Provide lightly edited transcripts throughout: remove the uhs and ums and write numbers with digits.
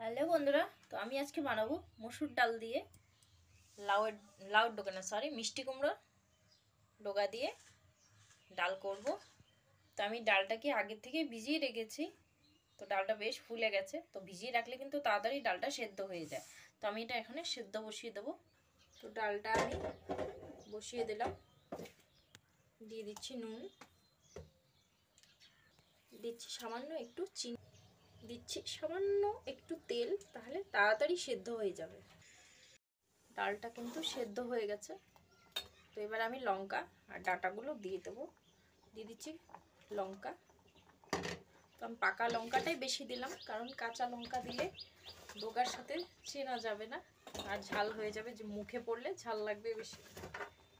Hello বন্ধুরা, তো আমি আজকে বানাবো মসুর ডাল দিয়ে লাউয়ের ডোকা না সরি মিষ্টি কুমড়ো ডোকা দিয়ে ডাল করব। তো আমি ডালটাকে আগে থেকে ভিজিয়ে রেখেছি। তো ডালটা বেশ ফুলে গেছে, তো ভিজিয়ে রাখলে কিন্তু তাড়াতাড়ি ডালটা সেদ্ধ হয়ে যায়। তো আমি এটা এখানে সেদ্ধ বসিয়ে দেবো। তো ডালটা আমি বসিয়ে দিলাম, দিয়ে দিচ্ছি নুন, দিচ্ছি সামান্য একটু চিনি, দিচ্ছি সামান্য একটু তেল, তাহলে তাড়াতাড়ি সেদ্ধ হয়ে যাবে। ডালটা কিন্তু সেদ্ধ হয়ে গেছে। তো এবার আমি লঙ্কা আর ডাঁটাগুলো দিয়ে দেবো। দিয়ে দিচ্ছি লঙ্কা। তো আমি পাকা লঙ্কাটাই বেশি দিলাম, কারণ কাঁচা লঙ্কা দিলে ডোকার সাথে চেনা যাবে না আর ঝাল হয়ে যাবে, যে মুখে পড়লে ঝাল লাগবে বেশি,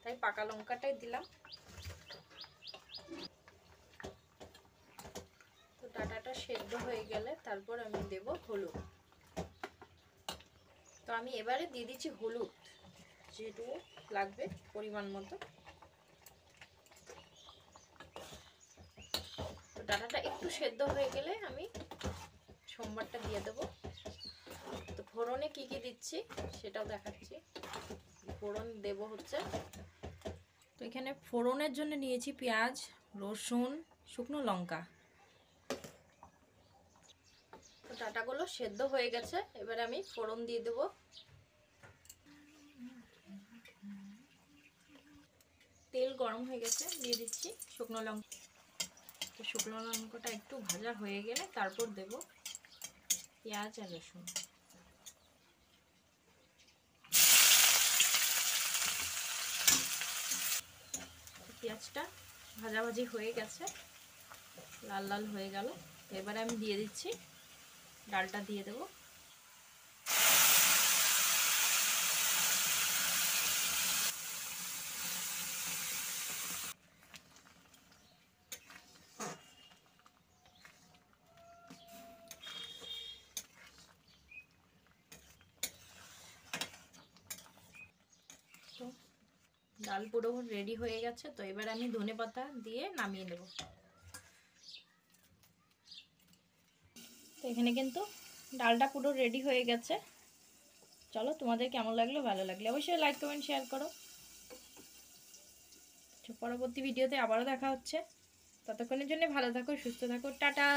তাই পাকা লঙ্কাটাই দিলাম। তো ডাঁটাটা সেদ্ধ হয়ে গেলে তারপর আমি দেব হলুদ। তো আমি এবারে দিয়ে দিচ্ছি হলুদ, যেটুকু লাগবে পরিমাণ মতো। তো ডাঁটাটা একটু সেদ্ধ হয়ে গেলে আমি সোমবারটা দিয়ে দেবো। তো ফোড়নে কি কি দিচ্ছি সেটাও দেখাচ্ছি। ফোড়ন দেব হচ্ছে, তো এখানে ফোড়নের জন্য নিয়েছি পেঁয়াজ, রসুন, শুকনো লঙ্কা। তো ডাঁটাগুলো সেদ্ধ হয়ে গেছে, এবার আমি ফোড়ন দিয়ে দেব। তেল গরম হয়ে গেছে, দিয়ে দিচ্ছি শুকনো লঙ্কা। তো শুকনো লঙ্কাটা একটু ভাজা হয়ে গেলে তারপর দেব পেঁয়াজ আর রসুন। পেঁয়াজটা ভাজাভাজি হয়ে গেছে, লাল লাল হয়ে গেল। এবারে আমি দিয়ে দিচ্ছি ডালটা, দিয়ে দেবো। তো ডাল পুরো রেডি হয়ে গেছে। তো এবার আমি ধনেপাতা দিয়ে নামিয়ে নেব। তো এখানে কিন্তু ডালটা পুরো রেডি হয়ে গেছে। চলো, তোমাদের কেমন লাগলো, ভালো লাগলে অবশ্যই লাইক কমেন্ট শেয়ার করো। পরবর্তী ভিডিওতে আবারও দেখা হচ্ছে। ততক্ষণের জন্য ভালো থাকো, সুস্থ থাকো, টাটা।